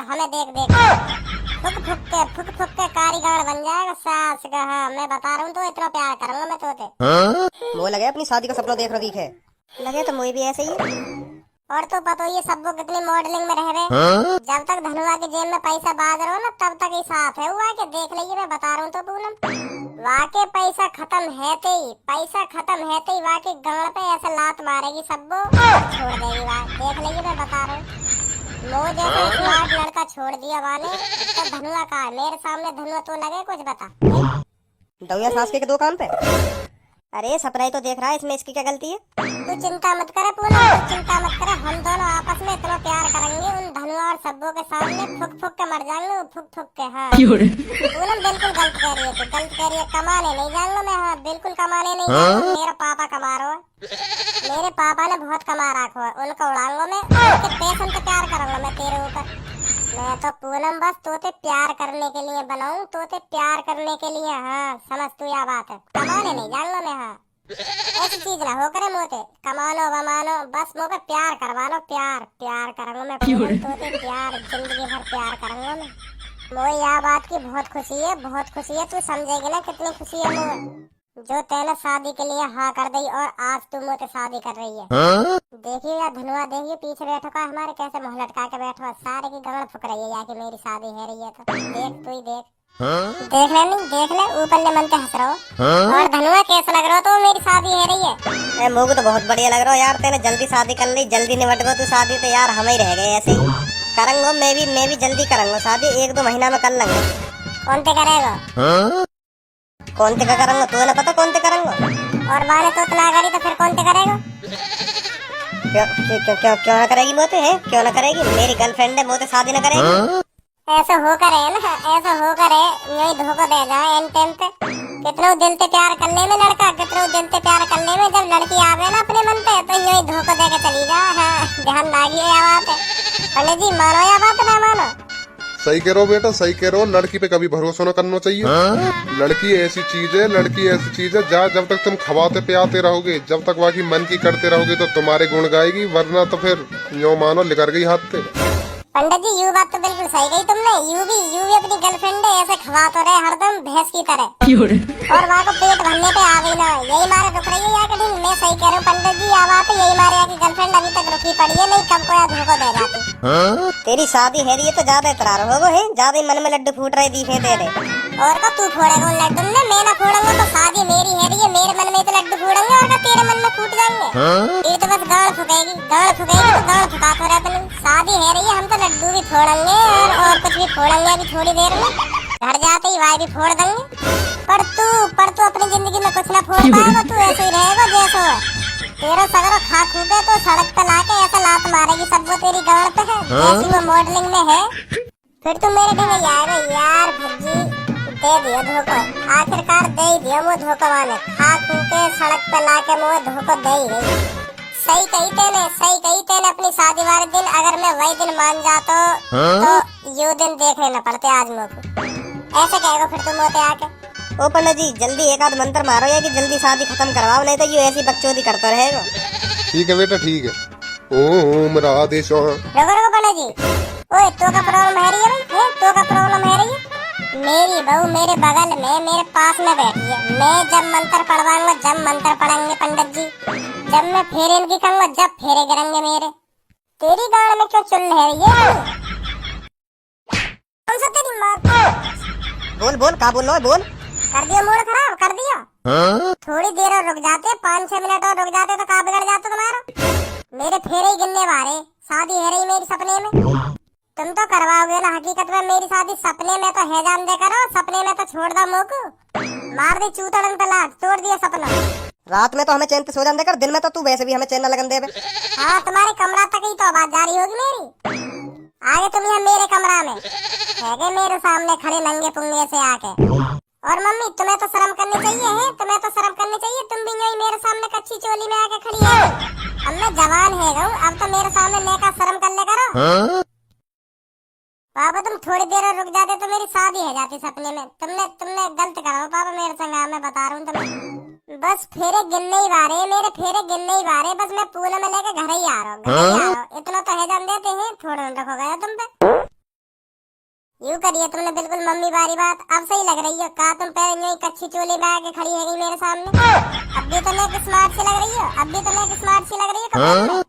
हमें देख देख फुक फुक के कारीगर बन जाएगा सास का। हाँ, मैं बता रहा हूँ तो इतना प्यार करूंगा मैं तोते। वो लगे अपनी शादी का सपना देख रही है। लगे तो मुझे भी ऐसे ही। और तो पता ही है सबको कितनी मॉडलिंग में रहे। जब तक धनुआ के जेब में पैसा बाज रहा हो ना तब तक ही साथ है। हुआ के देख लीजिए, मैं बता रहा हूँ तो पूनम वाके पैसा खत्म है ते ही, पैसा खत्म है ते ही वाके गाड़ पे ऐसे लात मारेगी सबको छोड़ देगी। वाह देख लीजिए, मैं बता रहा हूँ। वो जैसे स्मार्ट लड़का छोड़ दिया वाले तो धनुआ का है मेरे सामने। धनुआ तो लगे कुछ बता दौया सास के दो काम पे। अरे सपना ही तो देख रहा है, इसमें इसकी क्या गलती है। तू चिंता मत करे पूनम, तू चिंता मत करे। हम दोनों आपस में इतना प्यार करेंगे उन धनुआ और सब्बों के सामने फुक फुक के मर जाएंगे। फुक फुक के। हाँ पूनम बिल्कुल गलत कह रही है, तू गलत कह रही है। कमाने नहीं जाऊंगा मैं। हाँ बिल्कुल कमाने नहीं जाऊंगा। मेरा पापा कमा रहा है। मेरे पापा ने बहुत कमा रखा है, उनको उड़ाऊंगा मैं। उनके पैसे से प्यार करूंगा मैं तेरे ऊपर। मैं तो पूनम बस तोते प्यार करने के लिए बनाऊं, तोते प्यार करने के लिए। हाँ समझ तू यह बात है, कमाने नहीं जाऊंगा मैं। हाँ ऐसी चीज ना हो करे मोते कमानो वमानो, बस मुझे प्यार करवा लो। प्यार प्यार करूंगा मैं पूनम तोते, प्यार जिंदगी भर प्यार करूंगा मैं। मोए यह बात की बहुत खुशी है, बहुत खुशी है। तू समझेगी ना कितनी खुशी है मोए जो तेने शादी के लिए हाँ कर दी और आज तू मुझसे शादी कर रही है। देखिए यार धनुआ, देखिए पीछे बैठा का हमारे कैसे मुंह लटका के बैठा, सारे की गगन फुक रही है या कि मेरी शादी है रही है। तो देख तू ही देख। देख ले नहीं देख ले, ऊपर ले मन के हंस रहो। और धनुआ कैसा लग रहा हो तो मेरी शादी है रही है। मुझे तो बहुत बढ़िया लग रहा है यार, तेने जल्दी शादी कर ली, जल्दी निपट गो तू शादी। तो यार हम ही रह गए ऐसे ही। करूंगा मैं भी जल्दी करूंगा शादी, 1-2 महीना में कर लेंगे। कौन ते करेगा? कौन ते का करूंगा तू ना पता कौन ते करूंगा। और बाने तो इतना करी तो फिर कौन ते करेगा? क्यों क्यों क्यों क्यों क्यों ना करेगी मोते है, क्यों ना करेगी। मेरी गर्लफ्रेंड है, मोते शादी ना करेगी। ऐसा हो करे ना, ऐसा हो करे यही धोखा दे जाए एन टाइम पे। कितने दिल से प्यार करने में लड़का, कितने दिल से प्यार करने में जब लड़की आवे ना अपने मन पे तो यही धोखा दे के चली जा। हाँ ध्यान लागिए यह बात है। पंडित जी मानो यह बात ना मानो। सही कह रहे हो बेटा, सही कह रहे हो। लड़की पे कभी भरोसा न करना चाहिए। लड़की ऐसी चीज है, लड़की ऐसी चीज है जब तक तुम खवाते पियाते रहोगे, जब तक वाकी मन की करते रहोगे तो तुम्हारे गुण गाएगी, वरना तो फिर यो मानो लिकर गई हाथ से। पंडित जी यू बात तो बिल्कुल सही कही तुमने। यू भी अपनी गर्लफ्रेंड है ऐसे खवा तो रहे हरदम भैंस की तरह। और वहाँ को पेट भरने पे आ गई ना, यही मारे रुक रही है या कहीं। मैं सही कह रहा हूँ पंडित जी, यह बात है यही मारे की गर्लफ्रेंड अभी तक रुकी पड़ी है, नहीं कब को या धोखा दे जाती। तेरी शादी है रही है तो ज्यादा इतरार हो गो है, ज्यादा ही मन में लड्डू फूट रहे दिखे तेरे। और का तू फोड़ेगा उन लड्डू में, मैं ना फोड़ूंगा तो शादी मेरी है रही है, मेरे मन में तो लड्डू फोड़ेंगे और का तेरे मन में फूट जाएंगे। ये तो बस गाड़ फुकेगी तो गाड़ फुका तो रहे अपनी। शादी है रही है, हम तो लड्डू भी फोड़ेंगे और कुछ भी फोड़ेंगे अभी थोड़ी देर में। घर जाते ही वाई भी फोड़ देंगे। पर तू अपनी जिंदगी में कुछ ना फोड़ पाएगा, तू ऐसे ही रहेगा जैसे हो। तेरा सगरो खा खूबे तो सड़क पे लाके ऐसा लात मारेगी सबको तेरी गाड़ पे है जैसी वो मॉडलिंग में है। फिर तू मेरे घर आएगा यार भज्जी दे दिया धोखा, आखिरकार दे ही दिया वो धोखा वाले। खा खू के सड़क पे लाके मुझे धोखा दे ही गई। सही कही तेने अपनी शादी वाले दिन अगर मैं वही दिन मान जाता तो यू दिन देख लेना पड़ते आज मुझको। ऐसे कहेगा फिर तुम होते आके। ओ पंडित जी जल्दी एक आध मंत्र मारो या कि जल्दी शादी खत्म करवाओ, नहीं तो ये ऐसी बकचोदी करता रहेगा। ठीक है बेटा ठीक है। ओम राधे स्वाहा। रुको पंडित जी, ओए तो का प्रॉब्लम है रही है भाई, तो का प्रॉब्लम है रही है। मेरी बहू मेरे बगल में मेरे पास में बैठी है। मैं जब मंत्र पढ़वाऊंगा, जब मंत्र पढ़ेंगे पंडित जी, जब मैं फेरे इनकी कहूंगा जब फेरे गिरेंगे मेरे। तेरी गाड़ में क्यों चुल रही है? कौन सा तेरी माँ? बोल का बोल लो बोल। कर दिया मूड खराब कर दिया। थोड़ी देर और रुक जाते, 5-6 मिनट और रुक जाते तो कहाँ बिगड़ जाता तुम्हारा। मेरे फेरे ही गिनने वाले, शादी है रही मेरी सपने में। तुम तो करवाओगे ना हकीकत में मेरी शादी, सपने में तो है जान दे करो, सपने में तो छोड़ दो मुँह को, मार दी चूतड़न तलाक, तोड़ दिया सपना। रात में तो हमें चैन से सो जाने देकर, दिन में तो तू वैसे भी हमें चैन न लगन देवे। हाँ तुम्हारे कमरा तक ही तो आवाज जारी होगी मेरी। आगे तुम यहाँ मेरे कमरा में है गए, मेरे सामने खड़े नंगे पुंगे से आके। और मम्मी तुम्हें तो शर्म करनी चाहिए है, तुम्हें तो शर्म करनी चाहिए। तुम भी यही मेरे सामने कच्ची चोली में आके खड़ी है। अब मैं जवान है गऊ, अब तो मेरे सामने नेका शर्म कर ले करो। पापा तुम थोड़ी देर और रुक जाते तो मेरी शादी है जाती सपने में। तुमने गलत करा पापा मेरे संग। मैं बता रहा हूँ तुम्हें, बस फेरे गिनने ही वारे, मेरे फेरे गिनने ही वारे। बस मैं पूल में लेके घर ही आ रहा हूँ, इतना तो है जान देते हैं। थोड़ा रखो गया तुम पे। यूं करिए तुमने बिल्कुल मम्मी वाली बात, अब सही लग रही है। कहा तुम पहले यही कच्ची चोली में आके खड़ी है मेरे सामने। अब भी तुम एक स्मार्ट सी लग रही हो, अब भी तुम एक स्मार्ट सी लग रही है कपड़े में।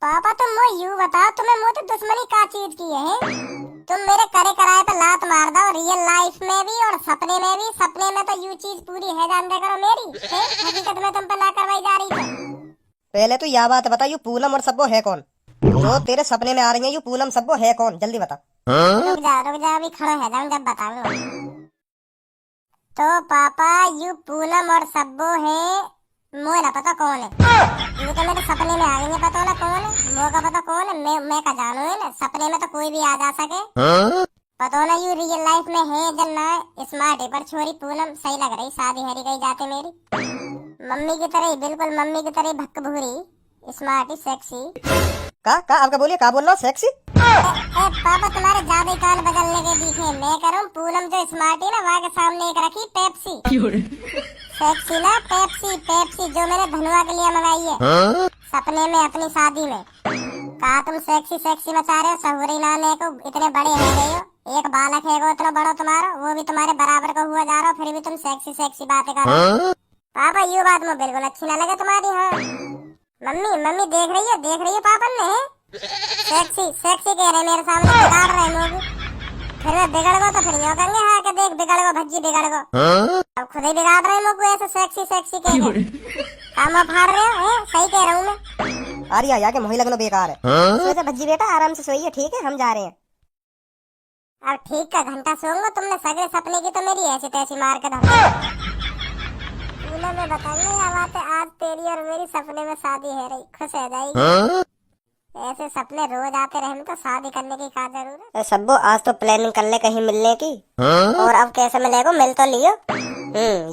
पापा तुम वो यूं बताओ, तुम्हें मुझे दुश्मनी का चीज की है? तुम मेरे करे कराए पे लात मार दो, रियल लाइफ में भी और सपने में भी। सपने में तो यू चीज पूरी है जान दे करो मेरी, हकीकत में तुम पे ना करवाई जा रही थी। पहले तो यह बात बता, यू पूनम और सब्बो है कौन? जो तेरे सपने में आ रही है, यू पूनम सब्बो है कौन? जल्दी बता। रुक जा अभी खड़ो है जाऊं जब बताऊंगा। तो पापा यू पूनम और सब्बो है, मोह ना पता कौन है। ये तो मेरे सपने में आ गई है, पता ना कौन है। मोह का पता कौन है, मैं का जानू है ना। सपने में तो कोई भी आ जा सके, पता ना यू रियल लाइफ में है जन ना। स्मार्ट है पर छोरी पूनम सही लग रही, शादी हरी गई जाते मेरी। मम्मी की तरह, बिल्कुल मम्मी की तरह भक्क भूरी, स्मार्ट सेक्सी। का आपका बोलिए, का बोल रहा हूँ? सेक्सी? पापा तुम्हारे ज्यादा कान बदलने के दिखे। मैं कह रहा हूँ पूनम जो स्मार्ट है ना, वहाँ के सामने एक रखी पेप्सी। सेक्सी ना पेप्सी, पेप्सी जो मैंने धनुआ के लिए मंगाई है सपने में अपनी शादी में। कहा तुम सेक्सी सेक्सी मचा रहे हो, सहूरी नाम को इतने बड़े हो गए हो। एक बालक है वो इतना बड़ा तुम्हारा, वो भी तुम्हारे बराबर का हुआ जा रहा हो, फिर भी तुम सेक्सी सेक्सी बातें कर रहे हो। पापा ये बात मुझे बिल्कुल अच्छी ना लगे तुम्हारी। हाँ मम्मी देख रही है पापा ने सेक्सी सेक्सी कह रहे मेरे सामने, बिगाड़ रहे लोग। फिर मैं बिगड़ गो तो फिर यूं कहेंगे हाँ कि देख बिगड़ गो भज्जी बिगड़ गो। अब खुद ही बिगाड़ रहे लोग ऐसे सेक्सी सेक्सी कह रहे। काम फाड़ रहे हो, सही कह रहा हूँ मैं। अरे यार के मोही लगना बेकार है। सोचा भज्जी बेटा आराम से सोइए, ठीक है हम जा रहे हैं। अब ठीक का घंटा सोऊंगा, तुमने सगरे सपने की तो मेरी ऐसी तैसी मार के धर। मैं बताऊंगी यह बात है, आज तेरी और मेरी सपने में शादी है रही, खुश हो जाएगी। ऐसे सपने रोज आते रहे तो शादी करने की क्या जरूरत। सब्बो आज तो प्लानिंग कर ले कहीं मिलने की। और अब कैसे मिलेगा? मिल तो लियो।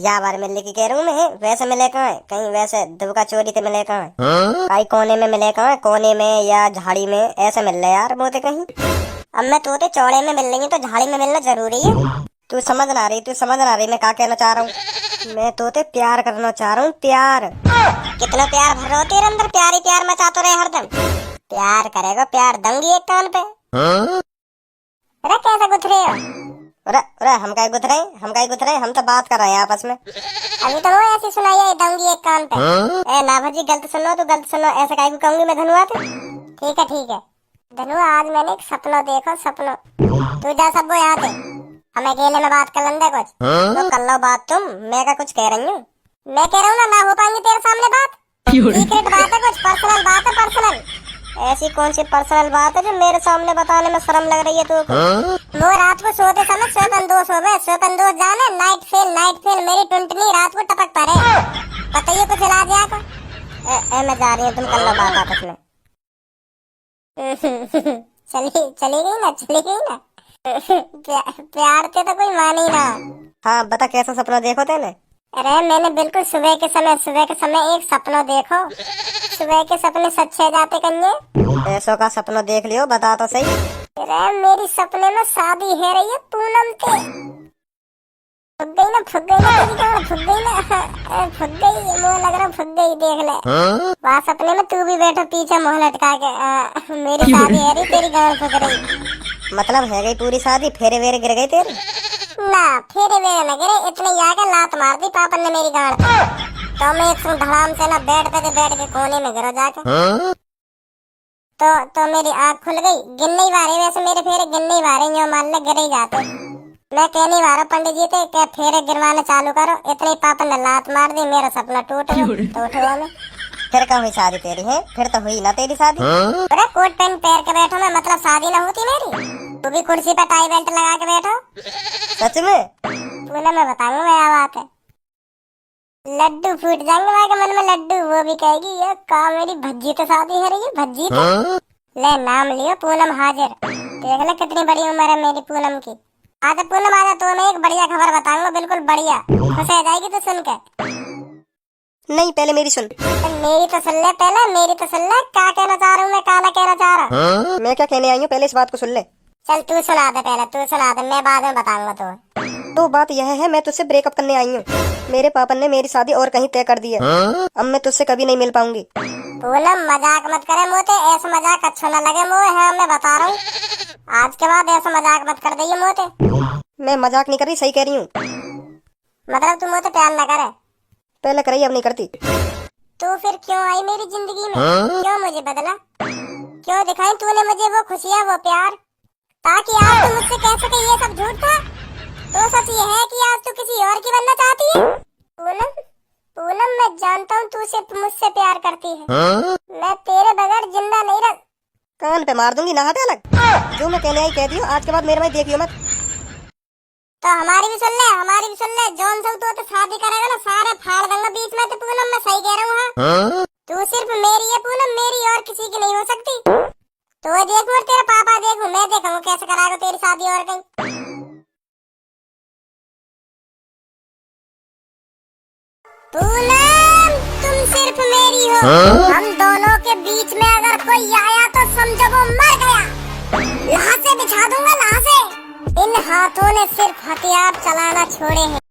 या बार मिलने की कह रहा हूँ मैं। वैसे मिले कहाँ है? कहीं वैसे दुबका चोरी से मिले कहाँ है? कहीं कोने में मिले कहाँ है? कोने में या झाड़ी में ऐसे मिल रहे यार बोते कहीं। अब मैं तोते चौड़े में मिल रही हूँ तो झाड़ी में मिलना जरूरी है। तू समझ ना रही मैं क्या कहना चाह रहा हूँ। मैं तोते प्यार करना चाह रहा हूँ, प्यार। कितना प्यार भर रहा हो तेरे अंदर, प्यार ही प्यार मचाते रहे हरदम। प्यार करेगा, प्यार दूंगी एक कान पे। अरे कैसे गुथरे हो? अरे हम क्या गुथ रहे? हम तो बात कर रहे हैं आपस में। अभी तो वो ऐसी सुनाई है, दूंगी एक कान पे। ए ना भाजी गलत सुनो, ऐसे काय को कहूंगी मैं धनुआ पे। ठीक है धनुआ, आज मैंने एक सपना देखो, सपना। तू जा सब यहाँ पे, हम अकेले में बात कर लेंगे कुछ। तो कर लो बात तुम, मैं क्या कुछ कह रही हूँ? मैं कह रहा हूँ ना हो पाएंगे तेरे सामने बात। सीक्रेट बात है, कुछ पर्सनल बात है, पर्सनल। ऐसी कौन सी पर्सनल बात है जो मेरे सामने बताने में शर्म लग रही है तू? वो रात को सोते समय स्वपन दोष जाने, नाइट फेल मेरी टुंटनी रात को टपक पड़े। बताइए कुछ इलाज है आपको? मैं जा रही हूँ, तुम कर लो बात आपस में। चली गई ना। प्यार के तो कोई मानी ना। हाँ बता कैसा सपना देखो तेने? अरे मैंने बिल्कुल सुबह के समय एक सपना देखो। सुबह के सपने सच्चे जाते कन्ये। ऐसो का सपना देख लियो, बता तो सही। अरे मेरी सपने में शादी है रही है पूनम से। फुग गई ना मुझे लग रहा फुग गई, देख ले। वहाँ सपने में तू भी बैठो पीछे मुँह लटका के। मेरी शादी है रही, तेरी गाँव फुग रही। मतलब है गई पूरी शादी, फेरे वेरे गिर गई तेरी? ना फेरे वेरे न गिरे, इतने आगे लात मार दी पापन ने मेरी गाड़ पे। तो मैं एक धड़ाम से ना बैठ के कोने में गिरा जाके। तो मेरी आँख खुल गई। गिन नहीं वारे, वैसे मेरे फेरे गिन नहीं वारे, यूं मान ले गिर ही जाते। मैं कह नहीं वारा पंडित जी थे क्या फेरे गिरवाने चालू करो, इतने ही पापन ने लात मार दी, मेरा सपना टूट गया। तो उठो में फिर क्या हुई शादी तेरी? है फिर तो हुई ना तेरी शादी। अरे कोट पैंट पहन के बैठो मैं, मतलब शादी ना होती मेरी। तू भी कुर्सी पे टाई बेल्ट लगा के बैठो। सच में? तूने मैं बताऊंगा क्या बात है। लड्डू फूट जाएंगे वहाँ के मन में लड्डू। वो भी कहेगी ये का मेरी भज्जी तो शादी है रही है, भज्जी तो। ले नाम लियो पूनम हाजिर। देख ले कितनी बड़ी उम्र है मेरी पूनम की। आजा पूनम आजा, तो मैं एक बढ़िया खबर बताऊंगा, बिल्कुल बढ़िया। खुश हो जाएगी तो सुन के। नहीं पहले मेरी सुन। मेरी तो सुन ले पहले, मेरी तो सुन ले। क्या कहना चाह रहा हूँ मैं, काला कहना चाह रहा। मैं क्या कहने आई हूँ, पहले इस बात को सुन ले। चल तू सुना दे पहले, तू सुना दे, मैं बाद में बताऊंगा तो बात यह है, मैं तुझसे ब्रेकअप करने आई हूँ। मेरे पापा ने मेरी शादी और कहीं तय कर दी है। अब मैं तुझसे कभी नहीं मिल पाऊंगी। पूनम मजाक मत करे मोते, ऐसा मजाक अच्छा न लगे मोए, है मैं बता रहा हूँ। आज के बाद ऐसा मजाक मत कर दइए मोते। मैं मजाक नहीं कर रही, सही कह रही हूँ। मतलब तू मोते प्यार न करे? पहले करी, अब नहीं करती। तू फिर क्यों आई मेरी जिंदगी में? क्यों मुझे बदला? क्यों दिखाई तूने मुझे वो खुशियाँ, वो प्यार, ताकि आज तू मुझसे कह सके ये सब झूठ था? तो सच ये है कि आज तू किसी और की बनना चाहती है? पूनम, पूनम मैं जानता हूँ तू सिर्फ मुझसे प्यार करती है। मैं तेरे बगैर जिंदा नहीं रह। कान पे मार दूंगी, नहाते अलग। जो मैं कहने आई कहती हूँ, आज के बाद मेरे में देखियो मत। तो हमारी भी सुन ले, हमारी भी सुन ले। जौन सब तो शादी करेगा ना, सारे फाड़ दूंगा बीच में। तो पूनम मैं सही कह रहा हूँ? हाँ, तू सिर्फ मेरी है पूनम, मेरी, और किसी की नहीं हो सकती। तो देख और तेरा पापा देखूं, मैं देखूंगा कैसे कराएगा तेरी शादी और कहीं। पूनम तुम सिर्फ मेरी हो। हम दोनों के बीच में अगर कोई आया तो समझो वो मर गया। लाशें बिछा दूंगा, लाशें। इन हाथों ने सिर्फ हथियार चलाना छोड़े हैं।